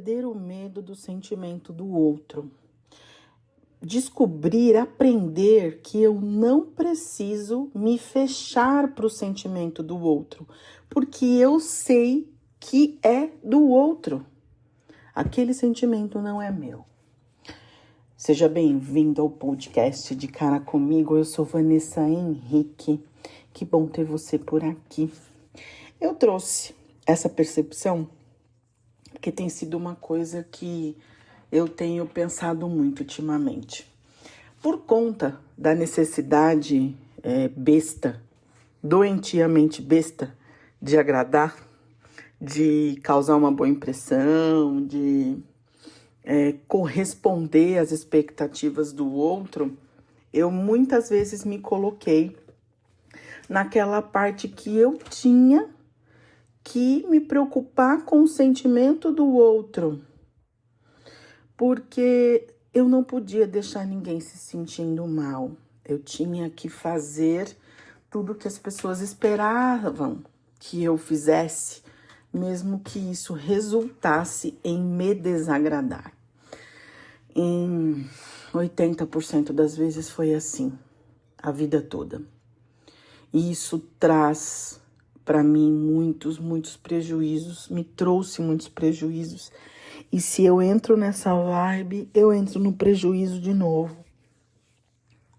perder o medo do sentimento do outro. Descobrir, aprender que eu não preciso me fechar para o sentimento do outro, porque eu sei que é do outro. Aquele sentimento não é meu. Seja bem-vindo ao podcast de Cara Comigo. Eu sou Vanessa Henrique. Que bom ter você por aqui. Eu trouxe essa percepção porque tem sido uma coisa que eu tenho pensado muito ultimamente. Por conta da necessidade besta, doentiamente besta, de agradar, de causar uma boa impressão, de corresponder às expectativas do outro, eu muitas vezes me coloquei naquela parte que eu tinha que me preocupar com o sentimento do outro, porque eu não podia deixar ninguém se sentindo mal. Eu tinha que fazer tudo que as pessoas esperavam que eu fizesse, mesmo que isso resultasse em me desagradar. Em 80% das vezes foi assim, a vida toda. E isso traz para mim muitos prejuízos, me trouxe muitos prejuízos. E se eu entro nessa vibe, eu entro no prejuízo de novo.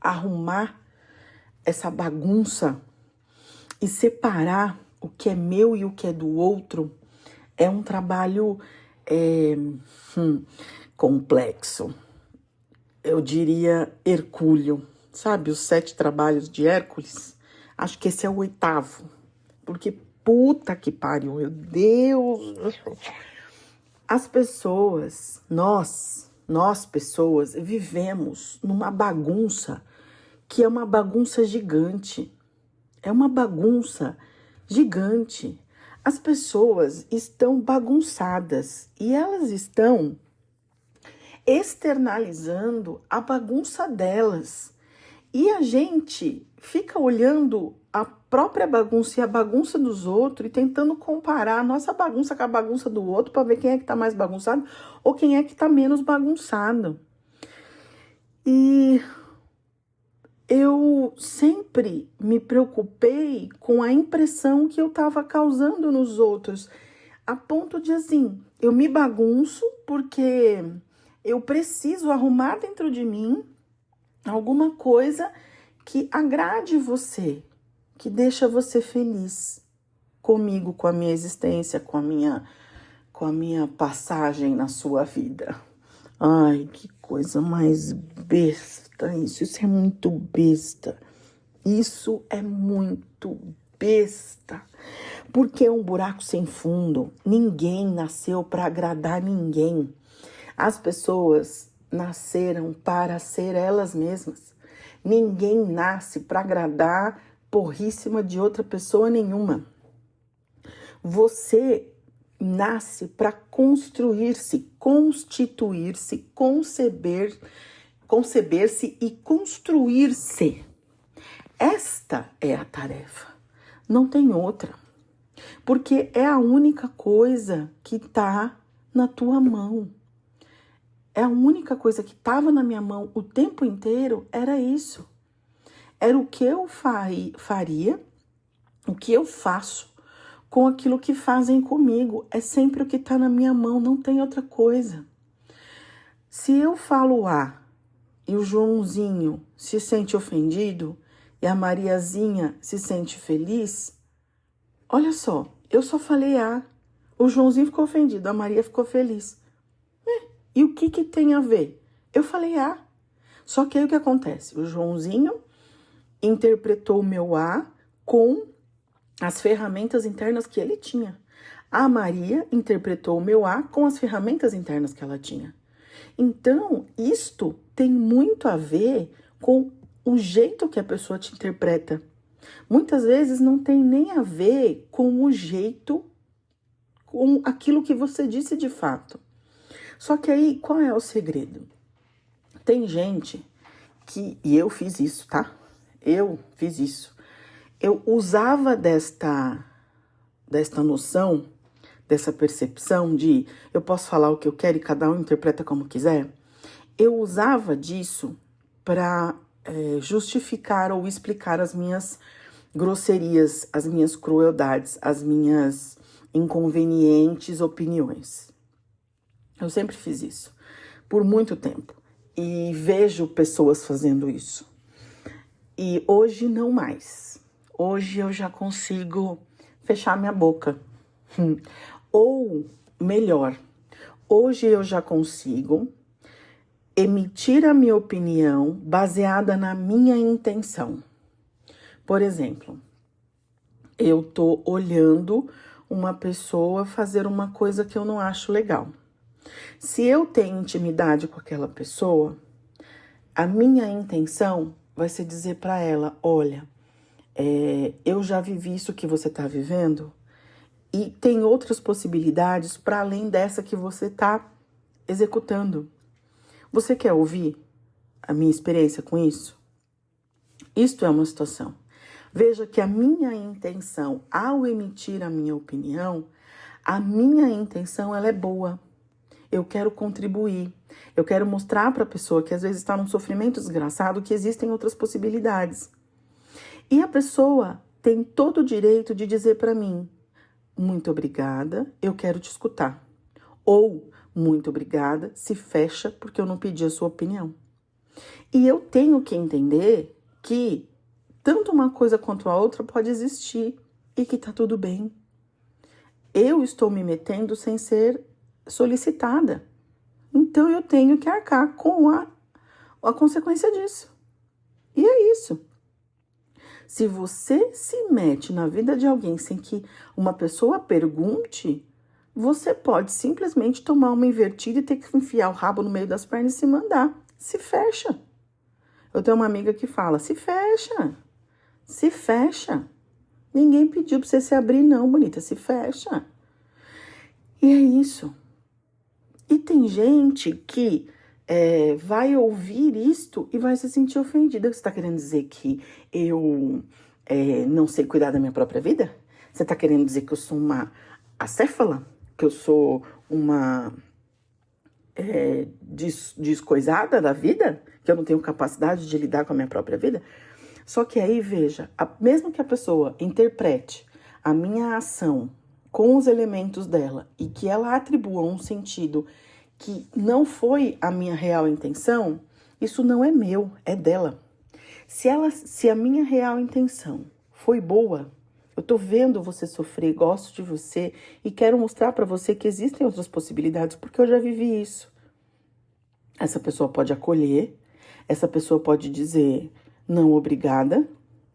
Arrumar essa bagunça e separar o que é meu e o que é do outro é um trabalho complexo. Eu diria hercúleo. Sabe os 7 trabalhos de Hércules? Acho que esse é o 8º. Porque puta que pariu, meu Deus. As pessoas, nós pessoas, vivemos numa bagunça que é uma bagunça gigante. É uma bagunça gigante. As pessoas estão bagunçadas e elas estão externalizando a bagunça delas. E a gente fica olhando a própria bagunça e a bagunça dos outros e tentando comparar a nossa bagunça com a bagunça do outro para ver quem é que tá mais bagunçado ou quem é que tá menos bagunçado. E eu sempre me preocupei com a impressão que eu estava causando nos outros, a ponto de assim, eu me bagunço porque eu preciso arrumar dentro de mim alguma coisa que agrade você, que deixa você feliz comigo, com a minha existência, com a minha passagem na sua vida. Ai, que coisa mais besta isso. Isso é muito besta. Isso é muito besta. Porque é um buraco sem fundo. Ninguém nasceu para agradar ninguém. As pessoas nasceram para ser elas mesmas. Ninguém nasce para agradar porríssima de outra pessoa nenhuma. Você nasce para construir-se, constituir-se, conceber-se e construir-se. Esta é a tarefa. Não tem outra. Porque é a única coisa que está na tua mão. É a única coisa que estava na minha mão o tempo inteiro, era isso. Era o que eu faria, o que eu faço com aquilo que fazem comigo. É sempre o que está na minha mão, não tem outra coisa. Se eu falo A e o Joãozinho se sente ofendido e a Mariazinha se sente feliz, olha só, eu só falei A, o Joãozinho ficou ofendido, a Maria ficou feliz. E o que tem a ver? Eu falei A. Só que aí o que acontece? O Joãozinho interpretou o meu A com as ferramentas internas que ele tinha. A Maria interpretou o meu A com as ferramentas internas que ela tinha. Então, isto tem muito a ver com o jeito que a pessoa te interpreta. Muitas vezes não tem nem a ver com o jeito, com aquilo que você disse de fato. Só que aí, qual é o segredo? Tem gente que, e eu fiz isso, tá? Eu fiz isso. Eu usava desta noção, dessa percepção de eu posso falar o que eu quero e cada um interpreta como quiser, eu usava disso para justificar ou explicar as minhas grosserias, as minhas crueldades, as minhas inconvenientes opiniões. Eu sempre fiz isso, por muito tempo, e vejo pessoas fazendo isso. E hoje não mais. Hoje eu já consigo fechar minha boca. Ou melhor, hoje eu já consigo emitir a minha opinião baseada na minha intenção. Por exemplo, eu tô olhando uma pessoa fazer uma coisa que eu não acho legal. Se eu tenho intimidade com aquela pessoa, a minha intenção vai ser dizer para ela, olha, eu já vivi isso que você tá vivendo e tem outras possibilidades para além dessa que você tá executando. Você quer ouvir a minha experiência com isso? Isto é uma situação. Veja que a minha intenção, ao emitir a minha opinião, a minha intenção ela é boa. Eu quero contribuir. Eu quero mostrar para a pessoa que às vezes está num sofrimento desgraçado que existem outras possibilidades. E a pessoa tem todo o direito de dizer para mim, muito obrigada, eu quero te escutar. Ou, muito obrigada, se fecha porque eu não pedi a sua opinião. E eu tenho que entender que tanto uma coisa quanto a outra pode existir e que tá tudo bem. Eu estou me metendo sem ser solicitada. Então eu tenho que arcar com a consequência disso. E é isso. Se você se mete na vida de alguém sem que uma pessoa pergunte, você pode simplesmente tomar uma invertida e ter que enfiar o rabo no meio das pernas e se mandar. Se fecha. Eu tenho uma amiga que fala, se fecha. Se fecha. Ninguém pediu pra você se abrir não, bonita. Se fecha. E é isso. E tem gente que vai ouvir isto e vai se sentir ofendida. Você tá querendo dizer que eu não sei cuidar da minha própria vida? Você tá querendo dizer que eu sou uma acéfala? Que eu sou uma descoisada da vida? Que eu não tenho capacidade de lidar com a minha própria vida? Só que aí, veja, mesmo que a pessoa interprete a minha ação com os elementos dela e que ela atribua um sentido que não foi a minha real intenção, isso não é meu, é dela. Se a minha real intenção foi boa, eu tô vendo você sofrer, gosto de você e quero mostrar para você que existem outras possibilidades, porque eu já vivi isso. Essa pessoa pode acolher, essa pessoa pode dizer, não, obrigada,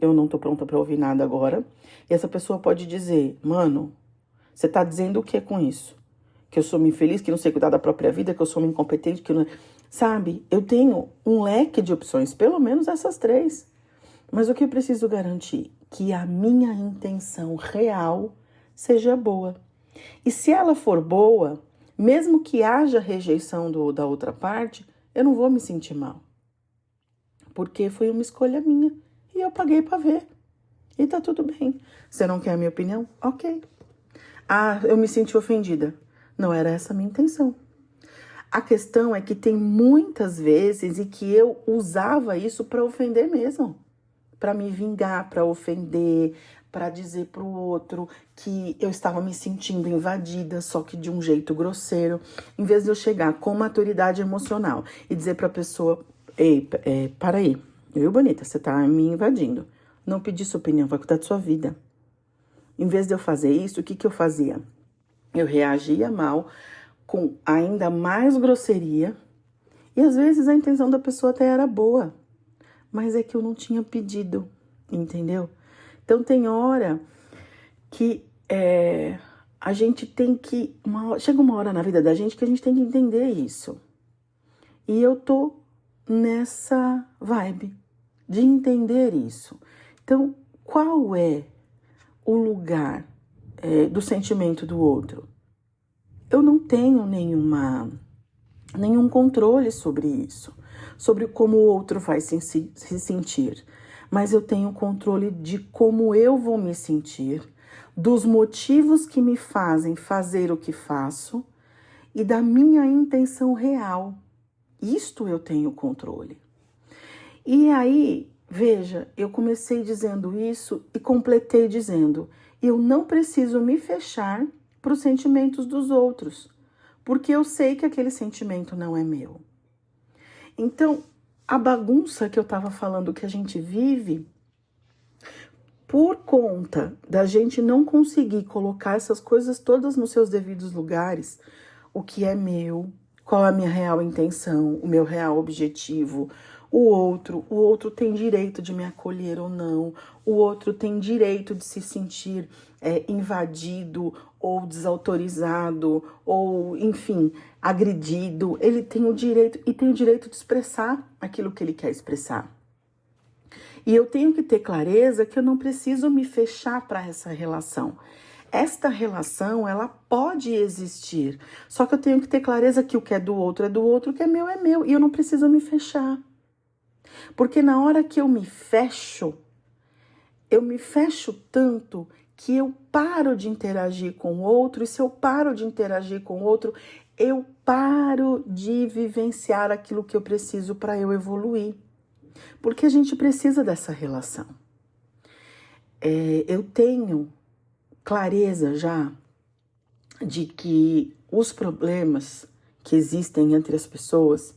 eu não tô pronta para ouvir nada agora. E essa pessoa pode dizer, mano, você tá dizendo o que com isso? Que eu sou uma infeliz, que não sei cuidar da própria vida, que eu sou uma incompetente, que não... Sabe, eu tenho um leque de opções, pelo menos essas 3. Mas o que eu preciso garantir? Que a minha intenção real seja boa. E se ela for boa, mesmo que haja rejeição da outra parte, eu não vou me sentir mal. Porque foi uma escolha minha e eu paguei para ver. E tá tudo bem. Você não quer a minha opinião? Ok. Ah, eu me senti ofendida. Não era essa a minha intenção. A questão é que tem muitas vezes em que eu usava isso para ofender mesmo. Para me vingar, para ofender, para dizer pro outro que eu estava me sentindo invadida, só que de um jeito grosseiro. Em vez de eu chegar com maturidade emocional e dizer pra pessoa, ei, para aí, viu, bonita, você tá me invadindo. Não pedi sua opinião, vai cuidar da sua vida. Em vez de eu fazer isso, o que eu fazia? Eu reagia mal, com ainda mais grosseria, e às vezes a intenção da pessoa até era boa, mas é que eu não tinha pedido, entendeu? Então tem hora que a gente tem que... chega uma hora na vida da gente que a gente tem que entender isso. E eu tô nessa vibe de entender isso. Então, qual é o lugar do sentimento do outro? Eu não tenho nenhum controle sobre isso, sobre como o outro vai se sentir, mas eu tenho controle de como eu vou me sentir, dos motivos que me fazem fazer o que faço e da minha intenção real. Isto eu tenho controle. E aí, veja, eu comecei dizendo isso e completei dizendo: eu não preciso me fechar para os sentimentos dos outros, porque eu sei que aquele sentimento não é meu. Então, a bagunça que eu estava falando que a gente vive, por conta da gente não conseguir colocar essas coisas todas nos seus devidos lugares, o que é meu, qual é a minha real intenção, o meu real objetivo, o outro tem direito de me acolher ou não, o outro tem direito de se sentir invadido ou desautorizado ou, enfim, agredido. Ele tem o direito e tem o direito de expressar aquilo que ele quer expressar. E eu tenho que ter clareza que eu não preciso me fechar para essa relação. Esta relação, ela pode existir, só que eu tenho que ter clareza que o que é do outro, o que é meu, e eu não preciso me fechar. Porque na hora que eu me fecho tanto que eu paro de interagir com o outro, e se eu paro de interagir com o outro, eu paro de vivenciar aquilo que eu preciso para eu evoluir. Porque a gente precisa dessa relação. Eu tenho clareza já de que os problemas que existem entre as pessoas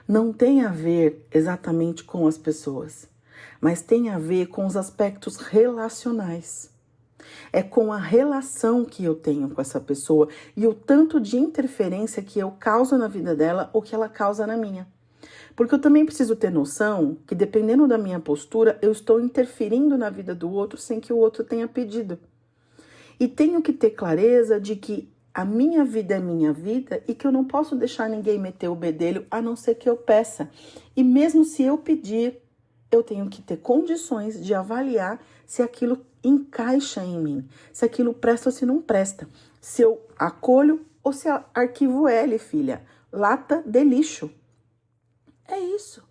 não têm a ver exatamente com as pessoas, mas tem a ver com os aspectos relacionais. É com a relação que eu tenho com essa pessoa e o tanto de interferência que eu causo na vida dela ou que ela causa na minha. Porque eu também preciso ter noção que, dependendo da minha postura, eu estou interferindo na vida do outro sem que o outro tenha pedido. E tenho que ter clareza de que a minha vida é minha vida e que eu não posso deixar ninguém meter o bedelho a não ser que eu peça. E mesmo se eu pedir, eu tenho que ter condições de avaliar se aquilo encaixa em mim, se aquilo presta ou se não presta, se eu acolho ou se arquivo L, filha, lata de lixo. É isso.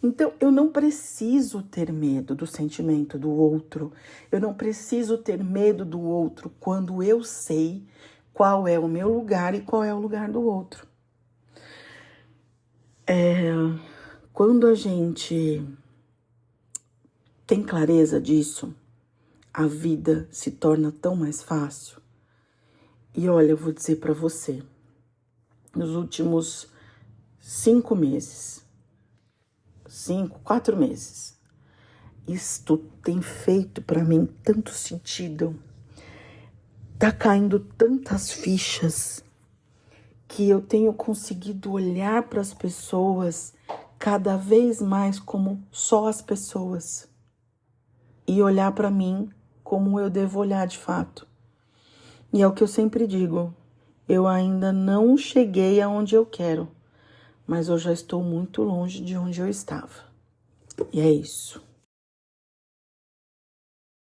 Então, eu não preciso ter medo do sentimento do outro. Eu não preciso ter medo do outro quando eu sei qual é o meu lugar e qual é o lugar do outro. Quando a gente tem clareza disso, a vida se torna tão mais fácil. E olha, eu vou dizer para você, nos últimos 5 meses, 4 meses, isto tem feito para mim tanto sentido. Tá caindo tantas fichas que eu tenho conseguido olhar para as pessoas cada vez mais como só as pessoas e olhar para mim como eu devo olhar de fato. E é o que eu sempre digo, eu ainda não cheguei aonde eu quero, mas eu já estou muito longe de onde eu estava. E é isso.